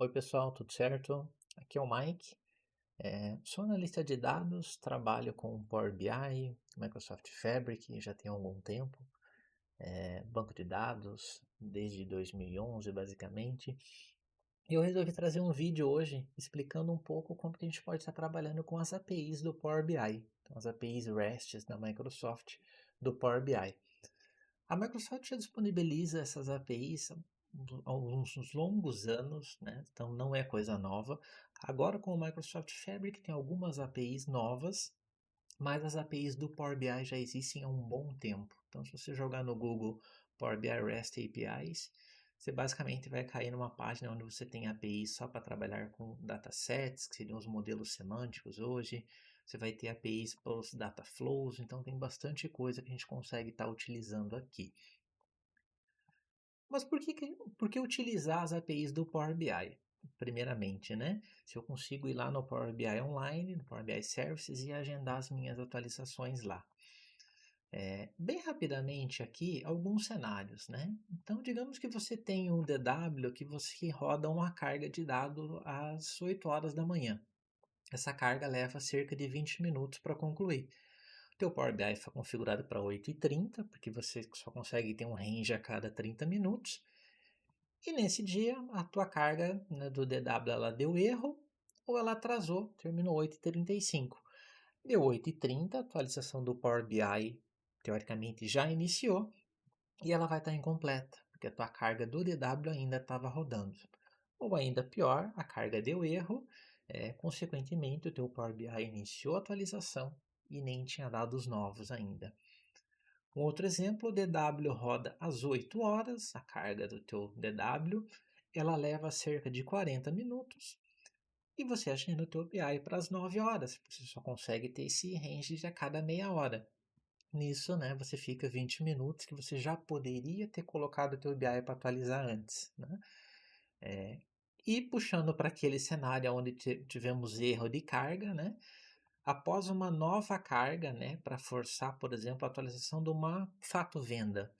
Oi pessoal, tudo certo? Aqui é o Mike. Sou analista de dados, trabalho com Power BI, Microsoft Fabric já tem algum tempo, banco de dados desde 2011 basicamente. E eu resolvi trazer um vídeo hoje explicando um pouco como que a gente pode estar trabalhando com as APIs do Power BI, então as APIs REST da Microsoft do Power BI. A Microsoft já disponibiliza essas APIs há alguns longos anos, né? Então não é coisa nova. Agora com o Microsoft Fabric tem algumas APIs novas, mas as APIs do Power BI já existem há um bom tempo. Então se você jogar no Google Power BI REST APIs, você basicamente vai cair numa página onde você tem APIs só para trabalhar com datasets, que seriam os modelos semânticos hoje. Você vai ter APIs para os data flows, então tem bastante coisa que a gente consegue estar utilizando aqui. Mas por que utilizar as APIs do Power BI? Primeiramente, né? Se eu consigo ir lá no Power BI Online, no Power BI Services e agendar as minhas atualizações lá. Bem rapidamente aqui, alguns cenários, né? Então, digamos que você tem um DW que você roda uma carga de dado às 8 horas da manhã. Essa carga leva cerca de 20 minutos para concluir. O teu Power BI foi configurado para 8h30, porque você só consegue ter um range a cada 30 minutos. E nesse dia, a tua carga, né, do DW ela deu erro ou ela atrasou, terminou 8h35. Deu 8h30, a atualização do Power BI teoricamente já iniciou e ela vai estar incompleta, porque a tua carga do DW ainda estava rodando. Ou ainda pior, a carga deu erro, consequentemente o teu Power BI iniciou a atualização e nem tinha dados novos ainda. Um outro exemplo, o DW roda às 8 horas, a carga do teu DW, ela leva cerca de 40 minutos e você agenda o teu BI para as 9 horas, porque você só consegue ter esse range de a cada meia hora. Nisso, né, você fica 20 minutos que você já poderia ter colocado o teu BI para atualizar antes, né? E puxando para aquele cenário onde tivemos erro de carga, né? Após uma nova carga, né, para forçar, por exemplo, a atualização de uma fato venda,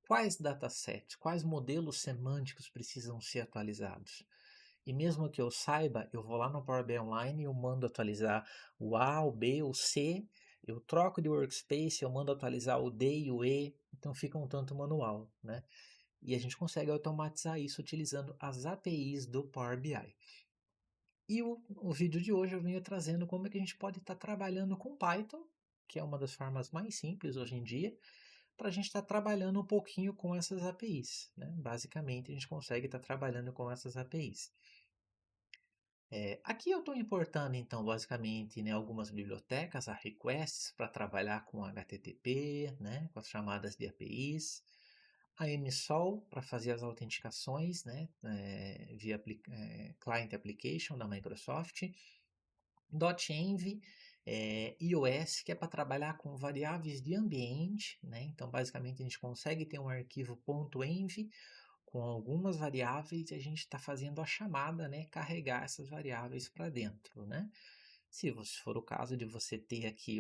quais datasets, quais modelos semânticos precisam ser atualizados? E mesmo que eu saiba, eu vou lá no Power BI Online e eu mando atualizar o A, o B, o C, eu troco de workspace, eu mando atualizar o D e o E, então fica um tanto manual, né? E a gente consegue automatizar isso utilizando as APIs do Power BI. E o vídeo de hoje eu venho trazendo como é que a gente pode estar trabalhando com Python, que é uma das formas mais simples hoje em dia, para a gente estar trabalhando um pouquinho com essas APIs, né? Basicamente, a gente consegue estar trabalhando com essas APIs. Aqui eu estou importando, então, basicamente, né, algumas bibliotecas, a requests, para trabalhar com HTTP, né, com as chamadas de APIs, a MSOL para fazer as autenticações, né, via Client Application da Microsoft, .env, iOS, que é para trabalhar com variáveis de ambiente, né, então, basicamente, a gente consegue ter um arquivo .env com algumas variáveis e a gente está fazendo a chamada, né, carregar essas variáveis para dentro, né? Se for o caso de você ter aqui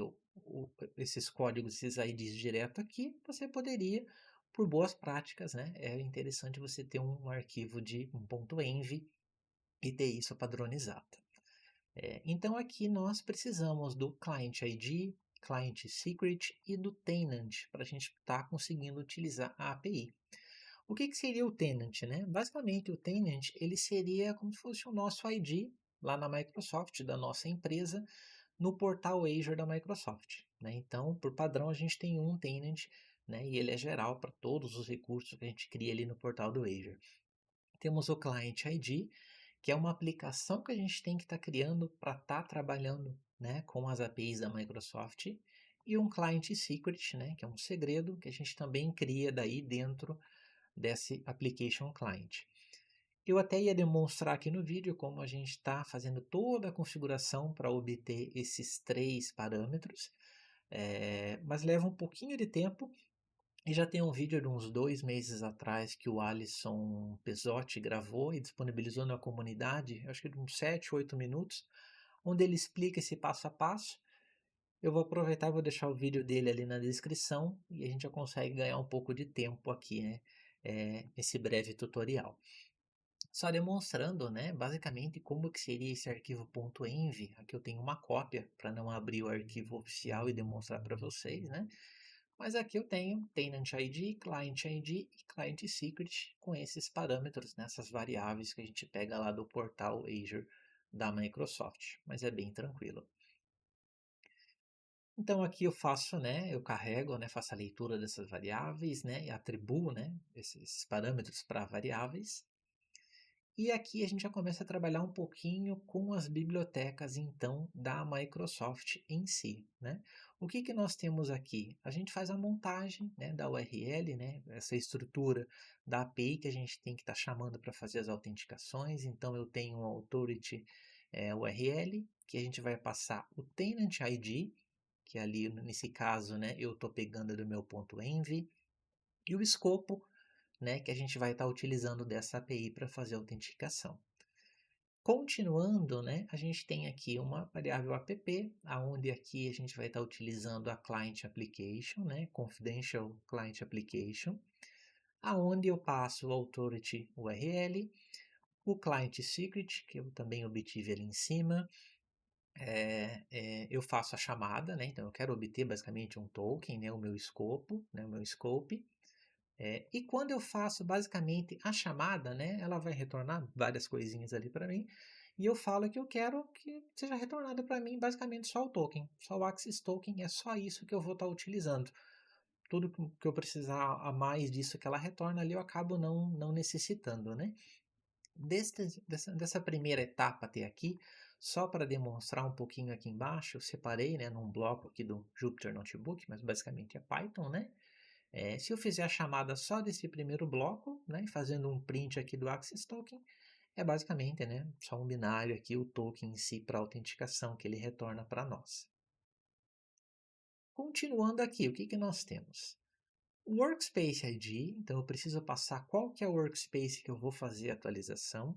esses códigos, esses IDs direto aqui, você poderia, por boas práticas, né? É interessante você ter um arquivo de um .env e ter isso padronizado. Então aqui nós precisamos do Client ID, Client Secret e do Tenant para a gente estar conseguindo utilizar a API. O que seria o tenant, né? Basicamente, o tenant ele seria como se fosse o nosso ID lá na Microsoft, da nossa empresa, no portal Azure da Microsoft, né? Então, por padrão, a gente tem um tenant, né? E ele é geral para todos os recursos que a gente cria ali no portal do Azure. Temos o Client ID, que é uma aplicação que a gente tem que estar criando para estar trabalhando, né, com as APIs da Microsoft, e um Client Secret, né, que é um segredo que a gente também cria daí dentro desse Application Client. Eu até ia demonstrar aqui no vídeo como a gente está fazendo toda a configuração para obter esses três parâmetros, mas leva um pouquinho de tempo e já tem um vídeo de uns 2 meses atrás que o Alisson Pesotti gravou e disponibilizou na comunidade, acho que de uns 7, 8 minutos, onde ele explica esse passo a passo. Eu vou aproveitar e vou deixar o vídeo dele ali na descrição e a gente já consegue ganhar um pouco de tempo aqui, né? Nesse breve tutorial. Só demonstrando, né, basicamente como que seria esse arquivo .env. Aqui eu tenho uma cópia para não abrir o arquivo oficial e demonstrar para vocês, né? Mas aqui eu tenho Tenant ID, Client ID e Client Secret com esses parâmetros, nessas variáveis que a gente pega lá do portal Azure da Microsoft, mas é bem tranquilo. Então aqui eu faço, né, eu carrego, né, faço a leitura dessas variáveis, né, e atribuo, né, esses parâmetros para variáveis. E aqui a gente já começa a trabalhar um pouquinho com as bibliotecas, então, da Microsoft em si, né? O que que nós temos aqui? A gente faz a montagem, né, da URL, né, essa estrutura da API que a gente tem que estar chamando para fazer as autenticações. Então, eu tenho um authority URL, que a gente vai passar o tenant ID, que ali, nesse caso, né, eu estou pegando do meu ponto .env, e o escopo, né, que a gente vai estar utilizando dessa API para fazer a autenticação. Continuando, né, a gente tem aqui uma variável app, aonde aqui a gente vai estar utilizando a Client Application, né, Confidential Client Application, aonde eu passo o Authority URL, o Client Secret, que eu também obtive ali em cima, eu faço a chamada, né, então eu quero obter basicamente um token, né, o meu escopo, né, o meu scope. E quando eu faço basicamente a chamada, né, ela vai retornar várias coisinhas ali para mim, e eu falo que eu quero que seja retornado para mim basicamente só o token, só o Axis Token, é só isso que eu vou estar utilizando. Tudo que eu precisar a mais disso que ela retorna ali, eu acabo não necessitando, né? Dessa primeira etapa até aqui, só para demonstrar um pouquinho aqui embaixo, eu separei, né, num bloco aqui do Jupyter Notebook, mas basicamente é Python, né? Se eu fizer a chamada só desse primeiro bloco, né, fazendo um print aqui do Access Token, é basicamente, né, só um binário aqui, o token em si para autenticação que ele retorna para nós. Continuando aqui, o que, que nós temos? O Workspace ID, então eu preciso passar qual que é o workspace que eu vou fazer a atualização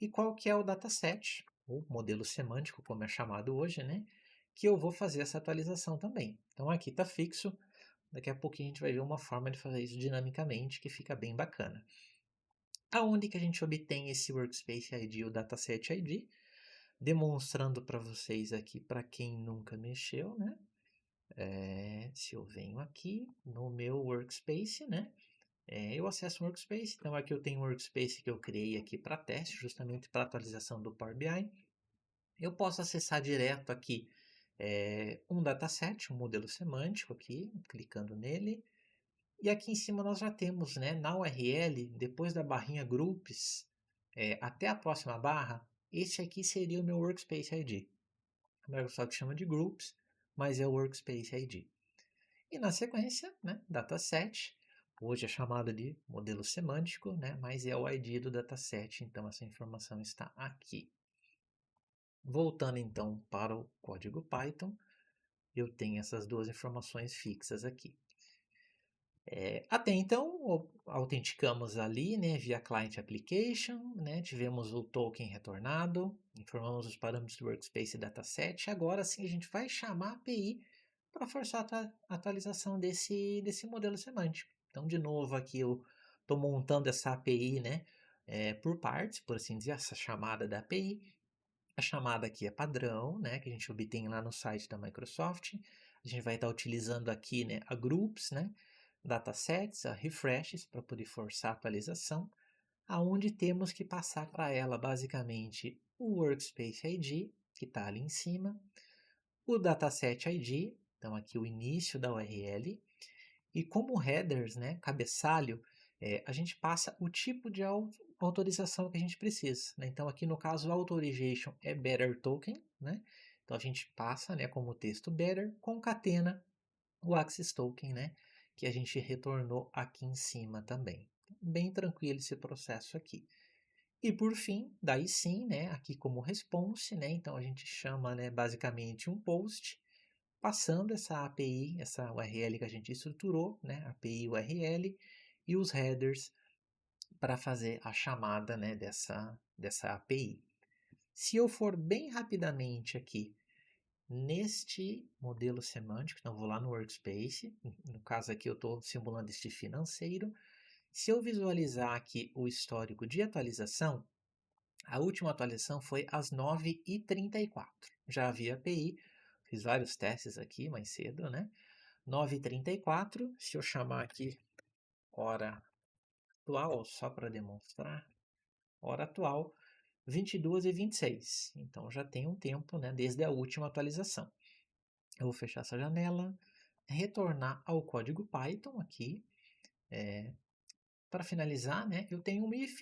e qual que é o dataset, ou modelo semântico, como é chamado hoje, né, que eu vou fazer essa atualização também. Então aqui está fixo. Daqui a pouquinho a gente vai ver uma forma de fazer isso dinamicamente que fica bem bacana. Aonde que a gente obtém esse Workspace ID e o Dataset ID? Demonstrando para vocês aqui, para quem nunca mexeu, né? Se eu venho aqui no meu Workspace, né? Eu acesso o Workspace, então aqui eu tenho um Workspace que eu criei aqui para teste, justamente para atualização do Power BI. Eu posso acessar direto aqui um dataset, um modelo semântico aqui, clicando nele. E aqui em cima nós já temos, né, na URL, depois da barrinha Groups, até a próxima barra, esse aqui seria o meu Workspace ID. A Microsoft chama de Groups, mas é o Workspace ID. E na sequência, né, dataset, hoje é chamado de modelo semântico, né, mas é o ID do dataset, então essa informação está aqui. Voltando então para o código Python, eu tenho essas duas informações fixas aqui. Até então, autenticamos ali, né, via Client Application, né, tivemos o token retornado, informamos os parâmetros do Workspace e Dataset. Agora sim a gente vai chamar a API para forçar a atualização desse modelo semântico. Então, de novo, aqui eu estou montando essa API, né, por partes, por assim dizer, essa chamada da API. A chamada aqui é padrão, né, que a gente obtém lá no site da Microsoft. A gente vai estar utilizando aqui, né, a Groups, né, datasets, a refreshes para poder forçar a atualização, aonde temos que passar para ela basicamente o Workspace ID, que está ali em cima, o Dataset ID, então aqui o início da URL, e como headers, né, cabeçalho, a gente passa o tipo de autorização que a gente precisa. Né? Então aqui no caso a authorization é better token, né? Então a gente passa, né, como texto better, concatena o Axis Token, né, que a gente retornou aqui em cima também. Bem tranquilo esse processo aqui. E por fim, daí sim, né, aqui como response, né, então a gente chama, né, basicamente um post, passando essa API, essa URL que a gente estruturou, né, API URL, e os headers para fazer a chamada, né, dessa API. Se eu for bem rapidamente aqui neste modelo semântico, então vou lá no Workspace, no caso aqui eu estou simulando este financeiro, Se eu visualizar aqui o histórico de atualização, a última atualização foi às 9h34. Já havia API, fiz vários testes aqui mais cedo, né? 9h34, se eu chamar aqui hora atual, só para demonstrar, hora atual, 22h26. Então já tem um tempo, né, desde a última atualização. Eu vou fechar essa janela, retornar ao código Python aqui. Para finalizar, né, eu tenho um if,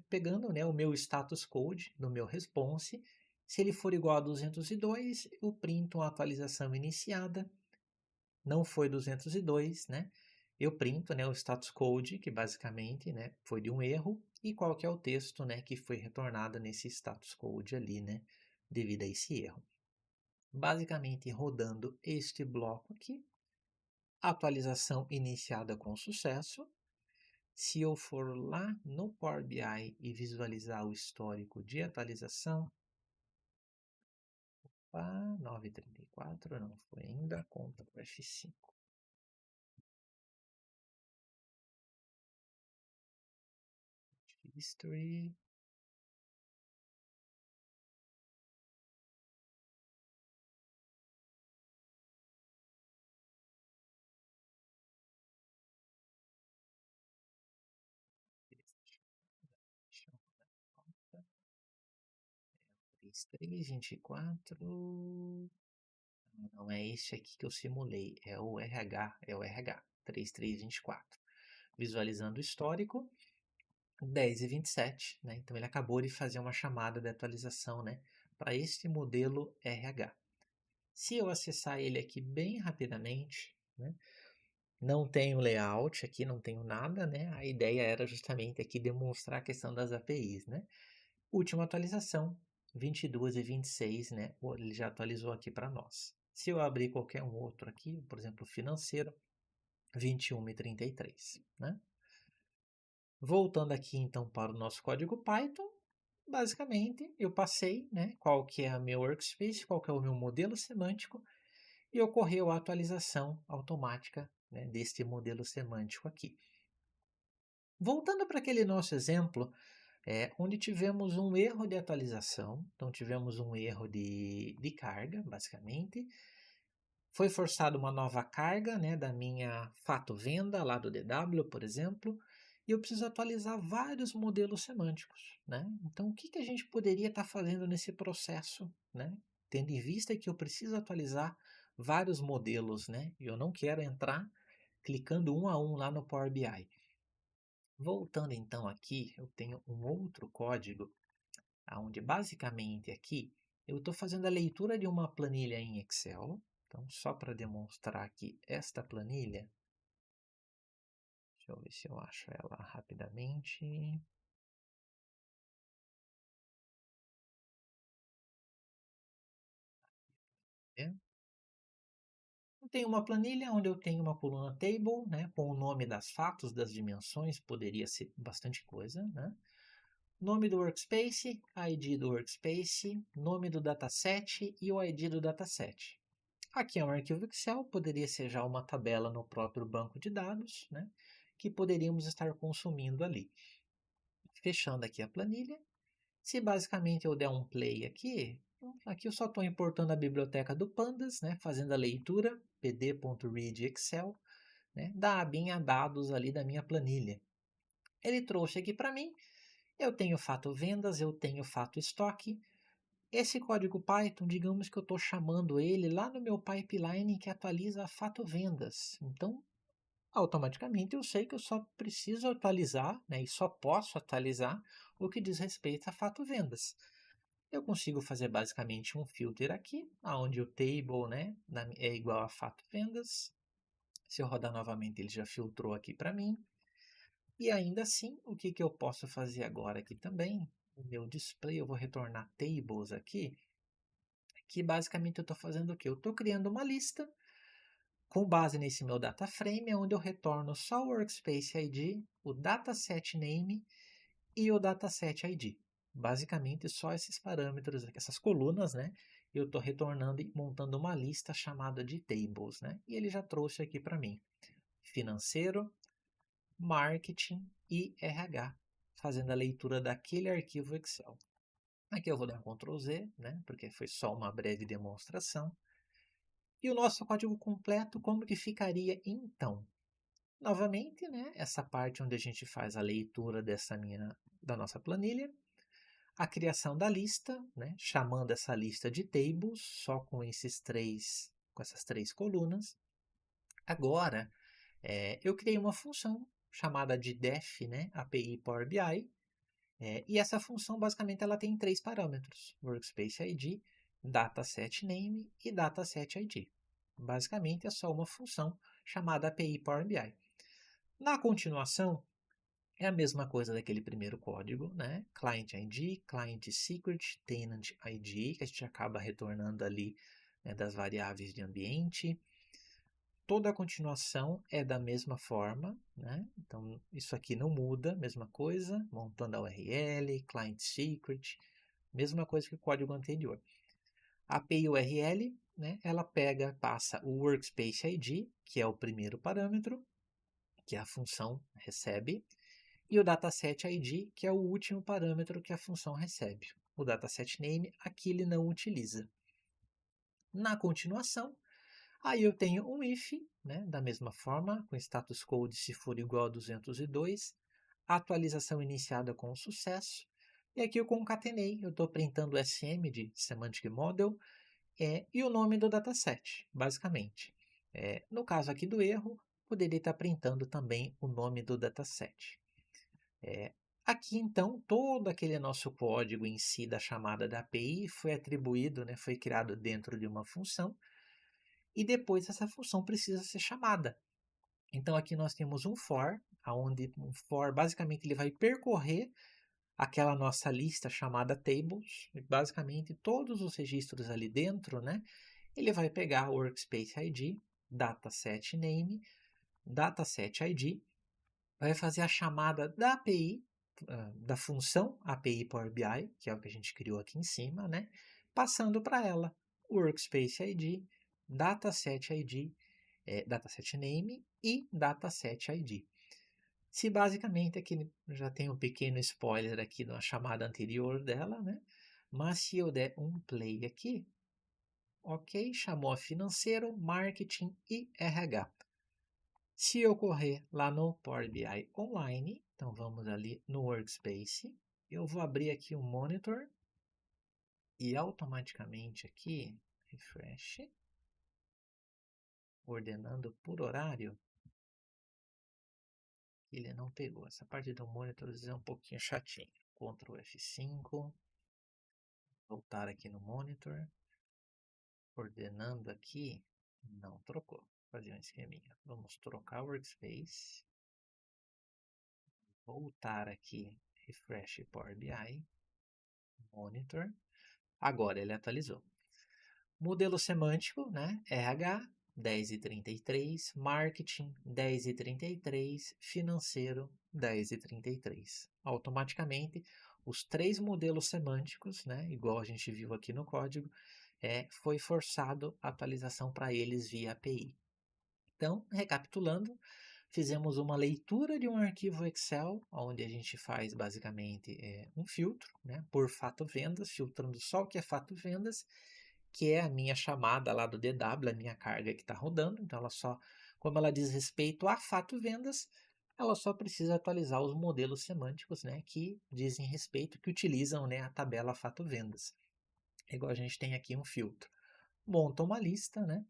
pegando, né, o meu status code do meu response. Se ele for igual a 202, eu printo uma atualização iniciada. Não foi 202, né? Eu printo, né, o status code, que basicamente, né, foi de um erro, e qual que é o texto, né, que foi retornado nesse status code ali, né, devido a esse erro. Basicamente, rodando este bloco aqui, atualização iniciada com sucesso. Se eu for lá no Power BI e visualizar o histórico de atualização, 9h34 não foi ainda, conta para F5. History. Deixa eu dar conta. 3324. Não é esse aqui que eu simulei, é o RH 3324. Visualizando o histórico, 10h27, né? Então ele acabou de fazer uma chamada de atualização, né, para este modelo RH. Se eu acessar ele aqui bem rapidamente, né, não tenho layout aqui, não tenho nada, né? A ideia era justamente aqui demonstrar a questão das APIs, né? Última atualização, 22h26, né? Ele já atualizou aqui para nós. Se eu abrir qualquer um outro aqui, por exemplo, financeiro, 21h33, né? Voltando aqui então para o nosso código Python, basicamente eu passei, né, qual que é o meu workspace, qual que é o meu modelo semântico, e ocorreu a atualização automática, né, deste modelo semântico aqui. Voltando para aquele nosso exemplo, onde tivemos um erro de atualização, então tivemos um erro de carga, basicamente. Foi forçada uma nova carga, né, da minha fato venda lá do DW, por exemplo, e eu preciso atualizar vários modelos semânticos, né? Então, o que que a gente poderia estar fazendo nesse processo, né? Tendo em vista que eu preciso atualizar vários modelos, né? E eu não quero entrar clicando um a um lá no Power BI. Voltando então aqui, eu tenho um outro código, onde basicamente aqui eu estou fazendo a leitura de uma planilha em Excel. Então, só para demonstrar aqui esta planilha, deixa eu ver se eu acho ela rapidamente. É. Eu tenho uma planilha onde eu tenho uma coluna table, né, com o nome das fatos, das dimensões, poderia ser bastante coisa, né? Nome do workspace, ID do workspace, nome do dataset e o ID do dataset. Aqui é um arquivo Excel, poderia ser já uma tabela no próprio banco de dados, né, que poderíamos estar consumindo ali. Fechando aqui a planilha, se basicamente eu der um play aqui, aqui eu só estou importando a biblioteca do Pandas, né, fazendo a leitura, pd.read Excel, né, da abinha dados ali da minha planilha. Ele trouxe aqui para mim, eu tenho fato vendas, eu tenho fato estoque. Esse código Python, digamos que eu estou chamando ele lá no meu pipeline que atualiza fato vendas. Então, automaticamente eu sei que eu só preciso atualizar, né, e só posso atualizar o que diz respeito a fato vendas. Eu consigo fazer basicamente um filter aqui, onde o table, né, é igual a fato vendas. Se eu rodar novamente, ele já filtrou aqui para mim. E ainda assim, o que, que eu posso fazer agora aqui também? O meu display, eu vou retornar tables aqui, que basicamente eu estou fazendo o quê? Eu estou criando uma lista com base nesse meu data frame, onde eu retorno só o workspace ID, o dataset name e o dataset ID. Basicamente, só esses parâmetros, essas colunas, né? Eu estou retornando e montando uma lista chamada de tables, né? E ele já trouxe aqui para mim. Financeiro, marketing e RH, fazendo a leitura daquele arquivo Excel. Aqui eu vou dar Ctrl Z, né, porque foi só uma breve demonstração. E o nosso código completo, como que ficaria então? Novamente, né, essa parte onde a gente faz a leitura da nossa planilha, a criação da lista, né, chamando essa lista de tables, só com essas três colunas. Agora, eu criei uma função chamada de def, né, API Power BI, e essa função basicamente ela tem três parâmetros: Workspace ID, Dataset Name e Dataset ID. Basicamente é só uma função chamada API Power BI. Na continuação, é a mesma coisa daquele primeiro código, né? Client ID, Client Secret, Tenant ID, que a gente acaba retornando ali, né, das variáveis de ambiente. Toda a continuação é da mesma forma, né? Então, isso aqui não muda, mesma coisa, montando a URL, Client Secret, mesma coisa que o código anterior. A API URL, né, ela passa o Workspace ID, que é o primeiro parâmetro, que a função recebe, e o Dataset ID, que é o último parâmetro que a função recebe. O Dataset Name, aqui ele não utiliza. Na continuação, aí eu tenho um if, né, da mesma forma, com status code se for igual a 202, atualização iniciada com sucesso, e aqui eu concatenei, eu estou printando o SM de Semantic Model e o nome do dataset, basicamente. No caso aqui do erro, poderia estar printando também o nome do dataset. Aqui então, todo aquele nosso código em si da chamada da API foi atribuído, né, foi criado dentro de uma função, e depois essa função precisa ser chamada. Então aqui nós temos um for, onde um for basicamente ele vai percorrer aquela nossa lista chamada tables, e basicamente todos os registros ali dentro, né, ele vai pegar o Workspace ID, Dataset Name, Dataset ID, vai fazer a chamada da API, da função API Power BI, que é o que a gente criou aqui em cima, né, passando para ela Workspace ID, Dataset ID, Dataset Name e Dataset ID. Se basicamente aqui já tem um pequeno spoiler aqui na chamada anterior dela, né? Mas se eu der um play aqui, ok, chamou a financeiro, marketing e RH. Se eu correr lá no Power BI Online, então vamos ali no Workspace, eu vou abrir aqui o Monitor e automaticamente aqui, refresh, ordenando por horário, ele não pegou. Essa parte do Monitor é um pouquinho chatinho. Ctrl F5, voltar aqui no Monitor, ordenando aqui, não trocou. Vou fazer um esqueminha. Vamos trocar o Workspace, voltar aqui, Refresh Power BI, Monitor. Agora ele atualizou. Modelo semântico, né? RH 10:33, marketing 10:33, financeiro 10:33. Automaticamente, os três modelos semânticos, né? Igual a gente viu aqui no código, foi forçado a atualização para eles via API. Então, recapitulando, fizemos uma leitura de um arquivo Excel, onde a gente faz basicamente um filtro, né, por fato vendas, filtrando só o que é fato vendas, que é a minha chamada lá do DW, a minha carga que está rodando. Então, como ela diz respeito a fato vendas, ela só precisa atualizar os modelos semânticos, né, que dizem respeito, que utilizam, né, a tabela fato vendas. Igual a gente tem aqui um filtro. Monta uma lista, né?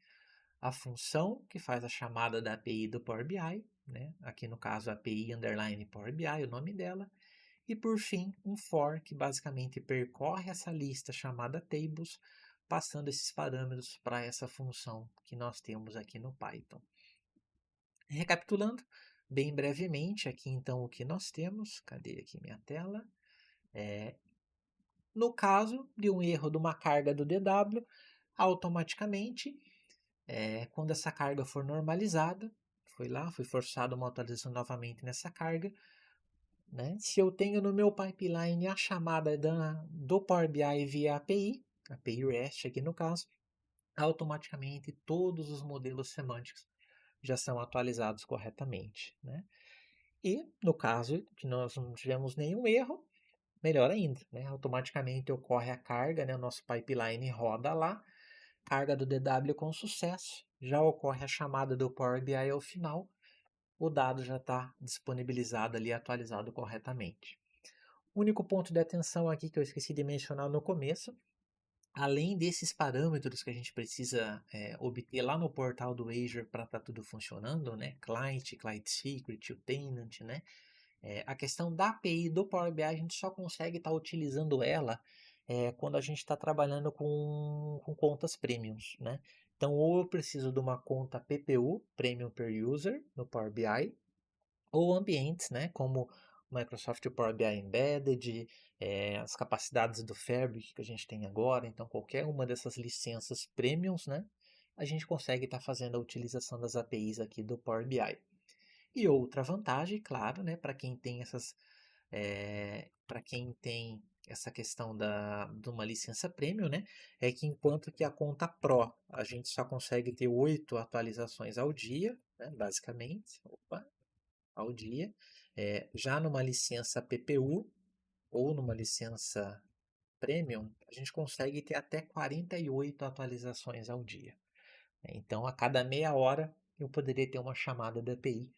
A função que faz a chamada da API do Power BI, né? Aqui no caso API underline Power BI, o nome dela. E por fim, um for que basicamente percorre essa lista chamada tables, passando esses parâmetros para essa função que nós temos aqui no Python. Recapitulando, bem brevemente, aqui então o que nós temos, cadê aqui minha tela? No caso de um erro de uma carga do DW, automaticamente, quando essa carga for normalizada, foi forçada uma atualização novamente nessa carga, né? Se eu tenho no meu pipeline a chamada do Power BI via API REST aqui no caso, automaticamente todos os modelos semânticos já são atualizados corretamente, né? E no caso que nós não tivemos nenhum erro, melhor ainda, né? Automaticamente ocorre a carga, né? O nosso pipeline roda lá, carga do DW com sucesso, já ocorre a chamada do Power BI ao final, o dado já está disponibilizado ali, atualizado corretamente. O único ponto de atenção aqui que eu esqueci de mencionar no começo, além desses parâmetros que a gente precisa obter lá no portal do Azure para estar tudo funcionando, né? Client Secret, o Tenant, né? A questão da API do Power BI a gente só consegue estar utilizando ela quando a gente está trabalhando com contas premiums, né? Então, ou eu preciso de uma conta PPU, Premium Per User, no Power BI, ou ambientes, né, como Microsoft Power BI Embedded, as capacidades do Fabric que a gente tem agora, então qualquer uma dessas licenças premiums, né, a gente consegue estar fazendo a utilização das APIs aqui do Power BI. E outra vantagem, claro, né, para quem tem para quem tem essa questão de uma licença premium, né, é que enquanto que a conta Pro a gente só consegue ter 8 atualizações ao dia, né, basicamente, ao dia. Já numa licença PPU ou numa licença Premium, a gente consegue ter até 48 atualizações ao dia. Então, a cada meia hora, eu poderia ter uma chamada da API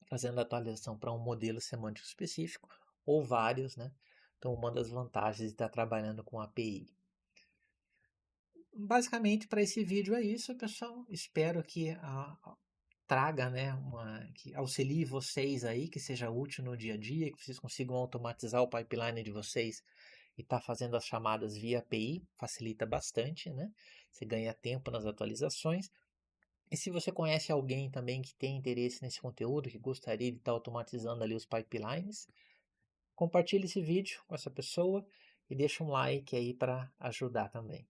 fazendo atualização para um modelo semântico específico ou vários, né? Então, uma das vantagens de estar trabalhando com API. Basicamente, para esse vídeo é isso, pessoal. Espero que traga, né, que auxilie vocês aí, que seja útil no dia a dia, que vocês consigam automatizar o pipeline de vocês e estar fazendo as chamadas via API, facilita bastante, né? Você ganha tempo nas atualizações. E se você conhece alguém também que tem interesse nesse conteúdo, que gostaria de estar automatizando ali os pipelines, compartilhe esse vídeo com essa pessoa e deixa um like aí para ajudar também.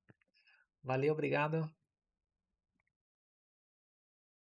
Valeu, obrigado.